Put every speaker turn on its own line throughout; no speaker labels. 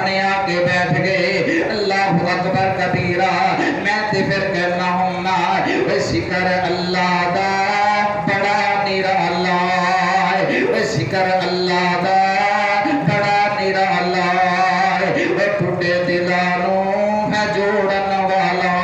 سامنے آ کے بیٹھ گئے اللہ اکبر کبیرہ میں تے پھر کہنا ہوں نا ذکر اللہ دا بڑا نرالا ہے ذکر اللہ دا بڑا نرالا ہے ٹوٹے دلانوں ہے جوڑن والا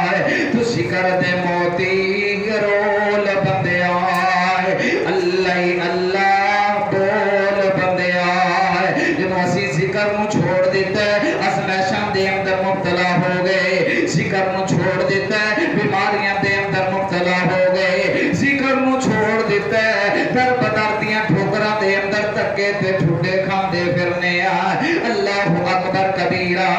ہے تو ذکر دے موتی رول بندے آئے اللہ اللہ بول بندے آئے جنہوں اسی ذکر نو چھوڑ دیتا ہے اسمیشن دے اندر مبتلا ہو گئے ذکر نو چھوڑ دیتا ہے بیماریاں دے اندر مبتلا ہو گئے ذکر نو چھوڑ دیتا ہے در بدردیاں ٹھوکراں دے اندر تکے تے ٹھوٹے کھاندے پھرنے آئے اللہ اکبر کبیرہ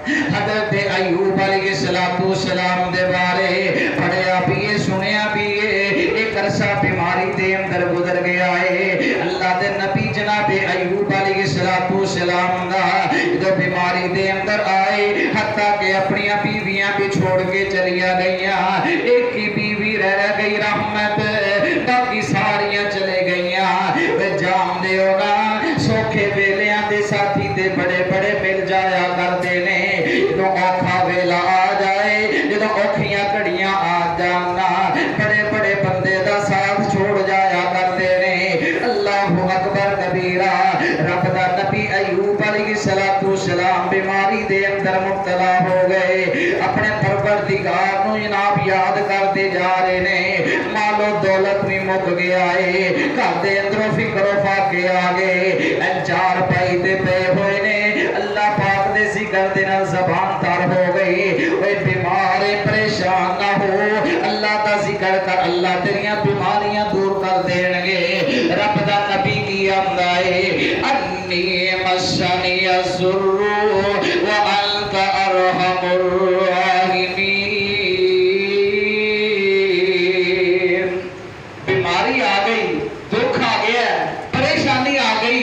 حضرت ایوب علیہ السلام دے بارے پڑھیا بھی سنیا بھی ایک عرصہ بیماری دے اندر گزر گیا ہے اللہ دے نبی جناب ایوب علیہ السلام دا جو بیماری دے اندر آئے حتیٰ کہ اپنی بیویاں بھی چھوڑ کے چلیا گئیاں ایک کی بیوی رہ گئی رحمت باقی ساریاں چلے گئیاں جام دے ہوگا سوکھے ویلیاں دے ساتھی دے بڑے بڑے مل جایا کرتے نے جدو اوکھا ویلا آ جائے جدو اوکھیاں کڑیاں آ جانا بڑے بڑے بندے دا ساتھ چھوڑ جایا کرتے نے اللہ اکبر کبیرہ رب دا نبی ایوب علیہ السلام بیماری دے اندر مبتلا ہو گئے اپنے پروردگار نو جناب یاد کرتے جا رہے نے مال و دولت بھی مک گیا ہے گھر دے اندروں فکر و فاقے آ گئے چار پائی دے پے ہوئے نے اللہ پاک دے ذکر دے نال زبان تار ہو گئی وہ بیمار پریشان نہ ہو اللہ دا ذکر کر اللہ تیریاں بیماریاں دور کر دین گے رب دا نبی کی آمدائے انی مسنی الضر وانت ارحم الراحمین بیماری آ گئی دکھ آ گیا پریشانی آ گئی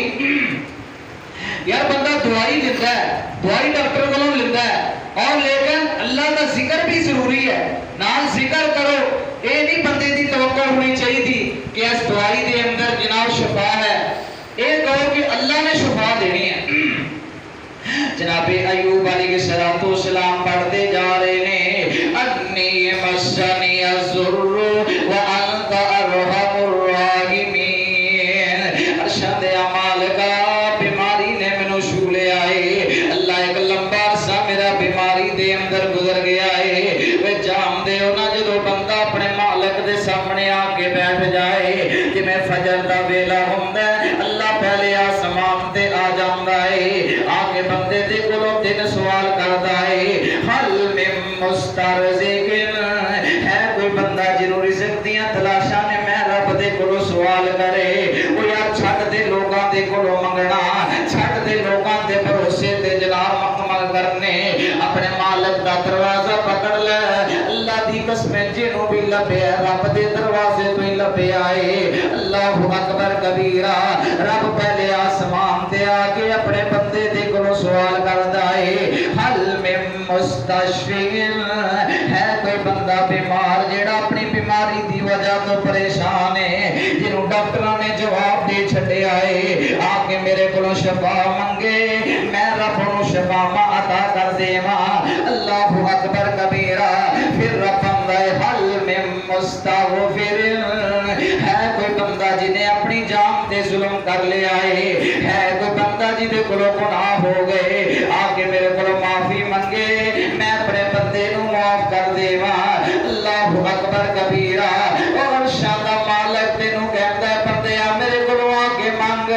یار بندہ دوائی لیتا ہے دوائی ڈاکٹر کو لیتا ہے اور لیکن اللہ کا ذکر بھی ضروری ہے نال ذکر کرو اے نہیں بندے دی توقع ہونی چاہیے تھی کہ اس دوائی دے اندر جناب شفا ہے اے کہو کہ اللہ نے شفا دینی ہے جناب ایوب علیہ السلام پڑھتے جا رہے نے انی مسنی الضر وانت ارحم الراحمین ارشد اعمال کا بیماری نے مینوں چھو لیا ہے اللہ ایک لمبا عرصہ میرا بیماری دے اندر گزر گیا ہے وہ جام دے ہو نا جدو بندہ اپنے مالک دے سامنے آ کے بیٹھ جائے کہ میں فجر دا ویلا ہوندا ہے اللہ پہلے آسمان تے آ جاندا ہے آ کے بندے دے کولوں تین سوال کردا ہے حل من مسترزقن ہے کوئی بندہ جنوں رزق دیاں تلاشاں نے میں رب دے کولوں سوال کرے او یار چھڈ دے لوکاں دے کولوں منگنا چھڈ دے لوکاں دے بھروسے تے جناب مکمل کرنے اپنے مالک دا دروازہ پکڑ لے اللہ دی قسم جنوں بھی لبے رب دے دروازے تو ہی لبے آئے اللہ اکبر کبیرہ رب پہلے آسمان تے آ کے اپنے بندے دے کولوں سوال کردا ہے حل من مستشفین ہے کوئی بندہ بیمار جیڑا اپنی بیماری دی وجہ تو پریشان ہے جنوں ڈاکٹراں نے جواب دے چھڈیا ہے آ کے میرے کولوں شفا منگے میں رب نوں شفا عطا کر دیواں اللہ اکبر کبیرہ پھر رب آندا ہے حل من مستغفر ہے کوئی بندہ جنہیں اپنی جان تے ظلم کر لیا ہے کوئی بندہ جدے کولوں گناہ ہو گئے آ کے میرے کولوں معافی منگے میں اپنے بندے نوں معاف کر دیواں اللہ اکبر کبیرہ اور شادا مالک تینوں کہندا ہے بندیا میرے کولوں آ کے منگ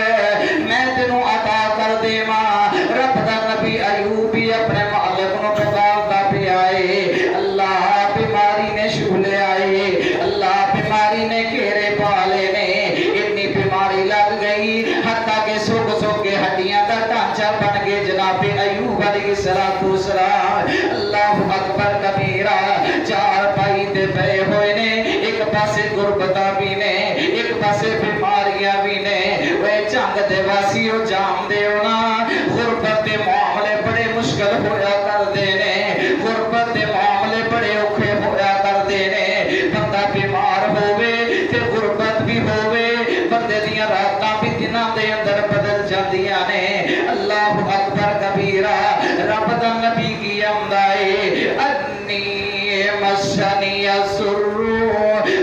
میں تینوں عطا کر دیواں رب دا نبی ایوب بھی اپنے مالک نوں پکاردا پیا ہے اللہ بیماری نے چھو لیا ہے اللہ بیماری نے گھیرے پا لے نے اتنی بیماری لگ گئی حتیٰ کہ سوکھ سوکھ کے ہڈیاں دا ڈھانچہ بن کے جناب ایوب علیہ السلام اللہ اکبر کبیرہ چار پائی تے پے ہوئے نے ایک پاسے غربتاں بھی نے ایک پاسے بیماریاں بھی نے وہ جنگ دے واسی ہو جام دے ہونا غربت دے معاملے بڑے مشکل ہویا کر دے نے غربت دے معاملے بڑے اوکھے ہویا کر دے نے بندہ بیمار ہووے تے غربت بھی ہووے بندے دیاں راتاں بھی دناں دے اندر بدل جاندیاں نے اللہ اللہ اکبر کبیرہ رب دا نبی کی امدائے انی مسنی السر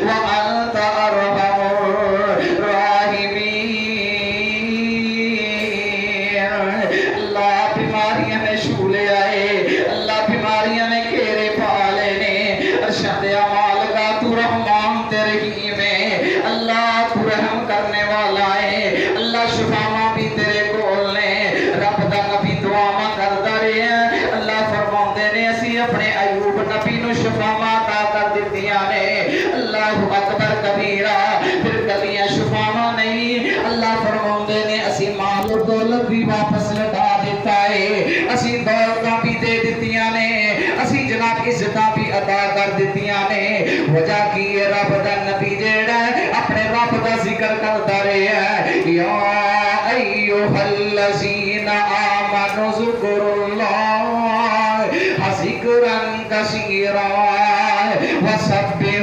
وانت ارحم الراحمین اللہ بیماریاں میں شولے آئے اللہ بیماریاں میں گھیرے پا لینے ارشد اعمال کا تو رحمان رحیم ہے اللہ تو رحم کرنے والا ہے اللہ شفاواں بھی تیرے کول نے رب دا نبی دعاواں کردا رہیا اللہ فرماندے نے اسی اپنے ایوب نبی نو شفاواں عطا کر دتیاں نے اللہ اکبر کبیرہ پھر کبھی شفاواں نہیں اللہ فرماندے نے اسی مال و دولت بھی واپس لٹا دیتا ہے اسی دولتاں بھی دے دتیاں نے اسی جناب عزتاں بھی عطا کر دتیاں نے وجہ کی رب دا نبی جیڑا اپنے رب دا ذکر کرتا رہیا یا ایھا الذین آمنوا اذکروا اللہ ذکرا کثیرا وسبحوہ